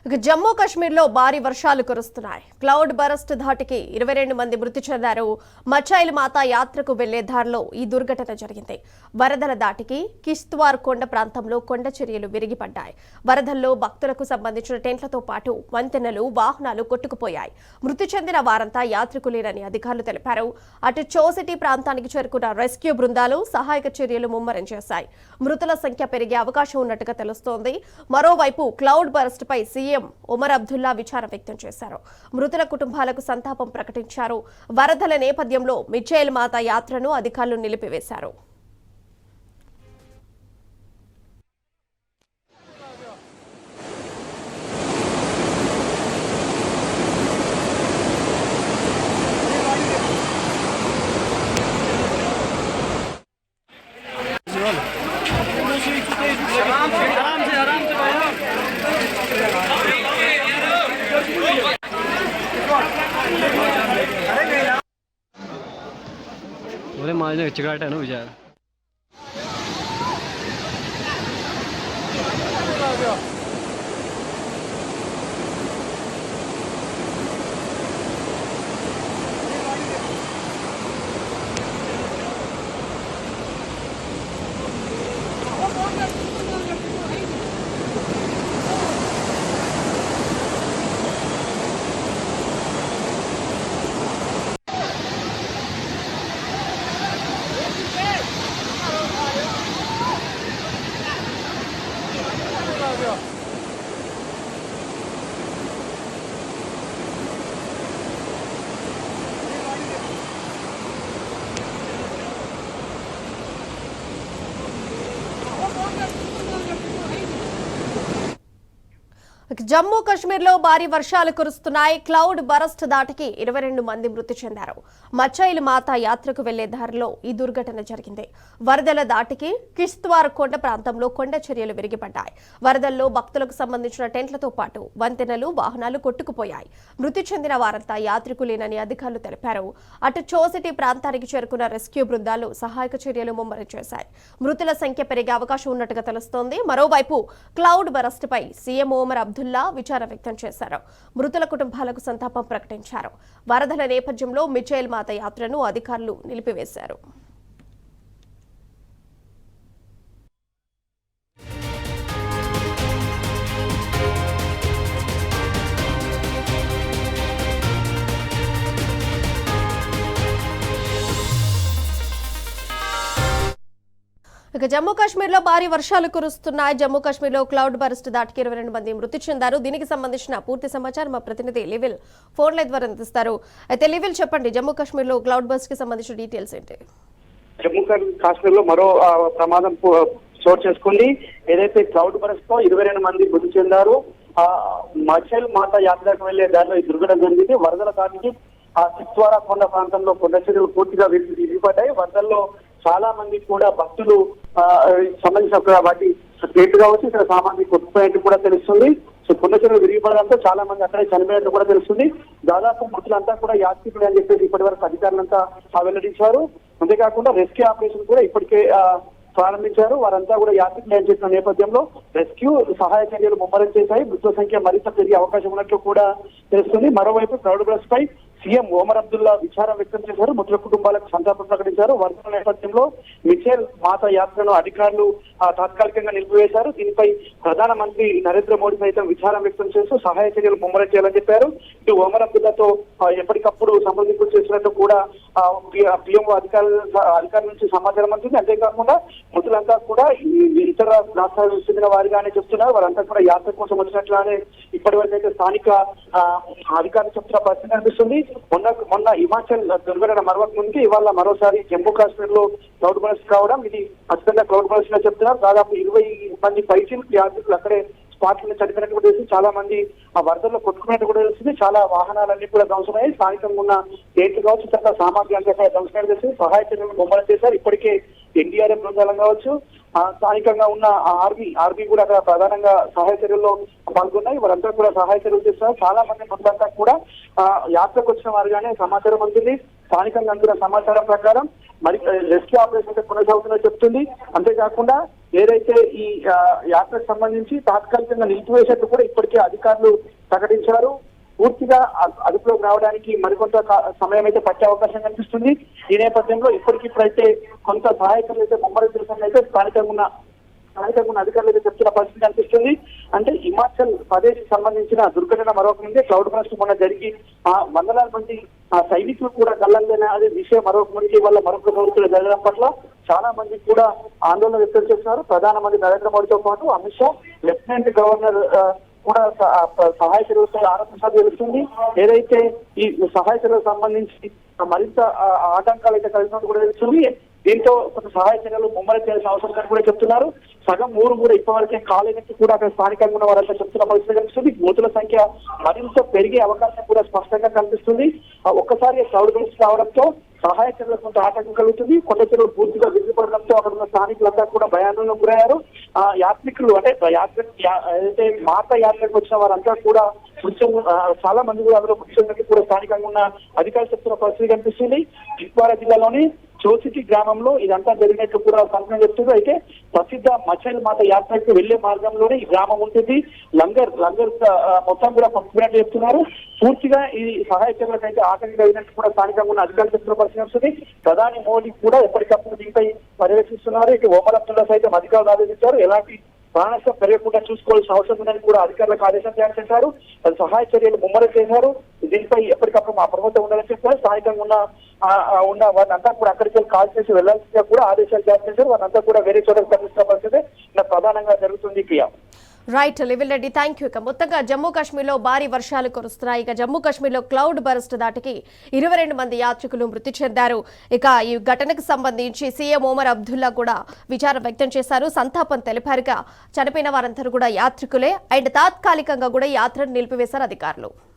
జమ్మూ కాశ్మీర్లో భారీ వర్షాలు కురుస్తున్నాయి. క్లౌడ్ బరస్ట్ ధాటికి 22 మంది మృతి చెందారు. మచైల్ మాతా యాత్రకు వెళ్లే దారిలో ఈ దుర్ఘటన జరిగింది. వరదల దాటికి కిష్త్వార్ కొండ ప్రాంతంలో కొండ చర్యలు విరిగిపడ్డాయి. వరదల్లో భక్తులకు సంబంధించిన టెంట్లతో పాటు వంతెనలు, వాహనాలు కొట్టుకుపోయాయి. మృతి చెందిన వారంతా యాత్రికులేనని అధికారులు తెలిపారు. అటు చోసిటీ ప్రాంతానికి చేరుకున్న రెస్క్యూ బృందాలు సహాయక చర్యలు ముమ్మరం చేశాయి. మృతుల సంఖ్య పెరిగే అవకాశం ఉన్నట్టుగా తెలుస్తోంది. మరోవైపు క్లౌడ్ బరస్ట్ పై సీఎం ఒమర్ అబ్దుల్లా విచారం వ్యక్తం చేశారు. మృతుల కుటుంబాలకు సంతాపం ప్రకటించారు. వరదల నేపథ్యంలో మిచైల్ మాతా యాత్రను అధికారులు నిలిపివేశారు. बोले माल ने चिकाट है ना विचार జమ్మూ కాశ్మీర్లో భారీ వర్షాలు కురుస్తున్నాయి. క్లౌడ్ బరస్ట్ దాటికి 22 మంది మృతి చెందారు. మచైల్ మాతా యాత్రకు వెళ్లే దారిలో ఈ దుర్ఘటన జరిగింది. వరదల దాటికి కిష్త్వార్ కొండ ప్రాంతంలో కొండ చర్యలు విరిగిపడ్డాయి. వరదల్లో భక్తులకు సంబంధించిన టెంట్లతో పాటు వంతెనలు, వాహనాలు కొట్టుకుపోయాయి. మృతి చెందిన వారంతా యాత్రికులేనని అధికారులు తెలిపారు. అటు చోసిటీ ప్రాంతానికి చేరుకున్న రెస్క్యూ బృందాలు సహాయక చర్యలు ముమ్మరం చేశాయి. మృతుల సంఖ్య పెరిగే అవకాశం ఉన్నట్టుగా తెలుస్తోంది. మరోవైపు క్లౌడ్ బరస్ట్ పై సీఎం ఒమర్ అబ్దుల్లా విచారం వ్యక్తం చేశారు. మృతుల కుటుంబాలకు సంతాపం ప్రకటించారు. వరదల నేపథ్యంలో మిచైల్ మాత యాత్రను అధికారులు నిలిపివేశారు. జమ్మూ కాశ్మీర్లో భారీ వర్షాలు కురుస్తున్నాయి. జమ్మూ కాశ్మీర్లో క్లౌడ్ బరస్ట్ దాటికి 22 మంది మృతి చెందారు. దీనికి సంబంధించిన పూర్తి సమాచారం మా ప్రతినిధి లివిల్ ఫోన్ లైన్ ద్వారా అందిస్తారు. అయితే లివిల్ చెప్పండి, జమ్మూ కాశ్మీర్లో క్లౌడ్ బరస్ట్ కి సంబంధించిన డీటెయిల్స్ ఏంటి? జమ్మూ కాశ్మీర్లో మరో ప్రమాదం చోటు చేసుకుంది. ఏదైతే క్లౌడ్ బరస్ట్ తో 22 మంది మృతి చెందారు. మచైల్ మాతా యాత్రకు వెళ్లే దారిలో ఈ దుర్ఘటన జరిగింది. వరదల దాటికి కిష్త్వార్ కొండ ప్రాంతంలో కొండ చర్యలు పూర్తిగా విరిగిపడ్డాయి. వరదల్లో చాలా మంది కూడా భక్తులు సంబంధించిన వాటి గేట్ కావచ్చు, ఇక్కడ సామాన్లు కొట్టుకుపోయినట్టు కూడా తెలుస్తుంది. సో కొండ చర్యలు విరిగిపడడంతో చాలా మంది అక్కడే చనిపోయినట్టు కూడా తెలుస్తుంది. దాదాపు మృతులంతా కూడా యాత్రికులు అని చెప్పేసి ఇప్పటి వరకు అధికారులంతా వెల్లడించారు. అంతేకాకుండా రెస్క్యూ ఆపరేషన్ కూడా ఇప్పటికే ప్రారంభించారు. వారంతా కూడా యాత్రికులు అని చెప్పిన నేపథ్యంలో రెస్క్యూ సహాయ చర్యలు ముమ్మరం చేశాయి. మృతుల సంఖ్య మరింత పెరిగే అవకాశం ఉన్నట్లు కూడా తెలుస్తుంది. మరోవైపు క్లౌడ్ బరస్ట్ పై సీఎం ఒమర్ అబ్దుల్లా విచారం వ్యక్తం చేశారు. మృతుల కుటుంబాలకు సంతాపం ప్రకటించారు. వరదల నేపథ్యంలో మిచైల్ మాతా యాత్రను అధికారులు తాత్కాలికంగా నిలిపివేశారు. దీనిపై ప్రధానమంత్రి నరేంద్ర మోడీ సైతం విచారం వ్యక్తం చేస్తూ సహాయ చర్యలు ముమ్మరం చేయాలని చెప్పారు. ఇటు ఒమర్ అబ్దుల్లాతో ఎప్పటికప్పుడు సంప్రదింపులు చేసినట్టు కూడా పిఎంఓ అధికారుల నుంచి సమాచారం అందుతుంది. అంతేకాకుండా మృతులంతా కూడా ఇతర రాష్ట్రాలకు చెందిన వారిగానే చెప్తున్నారు. వారంతా కూడా యాత్ర కోసం వచ్చినట్లుగానే ఇప్పటి వరకు అయితే స్థానిక అధికారులు చెప్తున్న పరిస్థితి కనిపిస్తుంది. మొన్న హిమాచల్ దుర్ఘటన మరొక ముందు ఇవాళ మరోసారి జమ్మూ కాశ్మీర్ లో క్లౌడ్ బరస్ట్ కావడం ఇది అత్యంత క్లౌడ్ బరస్ట్ గా చెప్తున్నారు. దాదాపు 20 మంది పైచిలకు యాత్రికులు అక్కడే స్పాట్ లో చనిపోయినట్టు కూడా తెలిసింది. చాలా మంది ఆ వరదల్లో కొట్టుకున్నట్టు కూడా తెలిసింది. చాలా వాహనాలన్నీ కూడా ధ్వంసమయ్యాయి. స్థానికంగా ఉన్న గేట్లు కావచ్చు, ఇతర సామాగ్రి అంతా ధ్వంసమైనట్టు తెలిసింది. సహాయ చర్యలు ముమ్మరం చేశారు. ఇప్పటికే ఎన్డీఆర్ఎఫ్ బృందాలం కావచ్చు, స్థానికంగా ఉన్న ఆర్మీ కూడా అక్కడ ప్రధానంగా సహాయ చర్యల్లో పాల్గొన్నాయి. వారంతా కూడా సహాయ చర్యలు చేస్తున్నారు. చాలా మంది మొత్తంతా కూడా యాత్రకు వచ్చిన వారుగానే సమాచారం అందుతుంది. స్థానికంగా అందుతున్న సమాచారం ప్రకారం మరి రెస్క్యూ ఆపరేషన్ అయితే కొనసాగుతుందని చెప్తుంది. అంతేకాకుండా ఏదైతే ఈ యాత్రకు సంబంధించి తాత్కాలికంగా నిలిపివేసేట్టు కూడా ఇప్పటికే అధికారులు ప్రకటించారు. పూర్తిగా అదుపులోకి రావడానికి మరికొంత సమయం అయితే పట్టే అవకాశం కనిపిస్తుంది. ఈ నేపథ్యంలో ఇప్పటికిప్పుడైతే కొంత సహాయకులు అయితే ముమ్మడి దేశంలో అయితే స్థానికంగా ఉన్న అధికారులు అయితే చెప్తున్న పరిస్థితి కనిపిస్తుంది. అంటే హిమాచల్ ప్రదేశ్ సంబంధించిన దుర్ఘటన మరొక ముందే క్లౌడ్ బరస్ట్ మొన్న జరిగి వందలాది మంది సైనికులు కూడా గల్లందైన అదే విషయం మరొక ముందు వల్ల మరొక ప్రభుత్వాలు జరగడం పట్ల చాలా మంది కూడా ఆందోళన వ్యక్తం చేస్తున్నారు. ప్రధానమంత్రి నరేంద్ర మోడీతో పాటు అమిత్ షా, లెఫ్టినెంట్ గవర్నర్ కూడా సహాయ చర్యలపై ఆరోపణ తెలుస్తుంది. ఏదైతే ఈ సహాయ చర్యలకు సంబంధించి మరింత ఆటంకాలు అయితే కలిగినట్టు కూడా తెలుస్తుంది. దీంతో కొంత సహాయ చర్యలు ముమ్మరం చేయాల్సిన అవసరం కూడా చెప్తున్నారు. సగం ఊరు కూడా ఇప్పటివరకే కాలేజీ కూడా అక్కడ స్థానికంగా ఉన్న వారంతా చెప్తున్న పరిస్థితి కనిపిస్తుంది. బూతుల సంఖ్య మరింత పెరిగే అవకాశం కూడా స్పష్టంగా కనిపిస్తుంది. ఒక్కసారి క్లౌడ్ బరస్ట్ రావడంతో సహాయ చర్యలకు కొంత ఆటంకం కలుగుతుంది. కొండ చెరువులు పూర్తిగా విరిగిపడడంతో అక్కడ ఉన్న స్థానికులంతా కూడా భయాందోళనకు గురయ్యారు. యాత్రికులు అంటే ఏదైతే మాత యాత్రకు వచ్చిన వారంతా కూడా చాలా మంది కూడా అందులో మృతి కూడా స్థానికంగా ఉన్న అధికారులు చెప్తున్న పరిస్థితి కనిపిస్తుంది. జిప్వారా జిల్లాలోని చోసిటి గ్రామంలో ఇదంతా జరిగినట్టు కూడా సంఘటన చెప్తుంది. అయితే ప్రసిద్ధ మచైల్ మాత యాత్రకు వెళ్లే మార్గంలోనే ఈ గ్రామం ఉంటుంది. లంగర్ మొత్తం కూడా పంపినట్టు చెప్తున్నారు. పూర్తిగా ఈ సహాయ చర్యలకు అయితే ఆటంకం కలిగినట్టు కూడా స్థానికంగా ఉన్న అధికారులు చెప్తున్న పరిస్థితి వస్తుంది. ప్రధాని మోడీ కూడా ఎప్పటికప్పుడు దీనిపై పర్యవేక్షిస్తున్నారు. ఇటు ఓమర్ అబ్దుల్లా సైతం అధికారులు ఆదేశించారు. ఎలాంటి ప్రాణనష్టం పెరగకుండా చూసుకోవాల్సిన అవసరం ఉందని కూడా అధికారులకు ఆదేశం జారీ చేశారు. సహాయ చర్యలు ముమ్మరం చేశారు. దీనిపై ఎప్పటికప్పుడు మా ప్రభుత్వం ఉండాలని చెప్పారు. స్థానికంగా ఉన్న వారినంతా కూడా అక్కడికి వెళ్ళి కాల్ చేసి వెళ్లాల్సిందిగా కూడా ఆదేశాలు జారీ చేశారు. వారంతా కూడా వేరే చోటకు తరలిస్తున్న పరిస్థితి ప్రధానంగా జరుగుతుంది. ప్రియా. రైట్ లివిల్ రెడ్డి, థ్యాంక్ యూ. ఇక మొత్తంగా జమ్మూ కాశ్మీర్లో భారీ వర్షాలు కురుస్తున్నాయి. ఇక జమ్మూ కాశ్మీర్లో క్లౌడ్ బరస్ట్ దాటికి 22 మంది యాత్రికులు మృతి చెందారు. ఇక ఈ ఘటనకు సంబంధించి సీఎం ఓమర్ అబ్దుల్లా కూడా విచారం వ్యక్తం చేశారు, సంతాపం తెలిపారుగా. చనిపోయిన వారందరూ కూడా యాత్రికులే అండ్ తాత్కాలికంగా కూడా యాత్రను నిలిపివేశారు అధికారులు.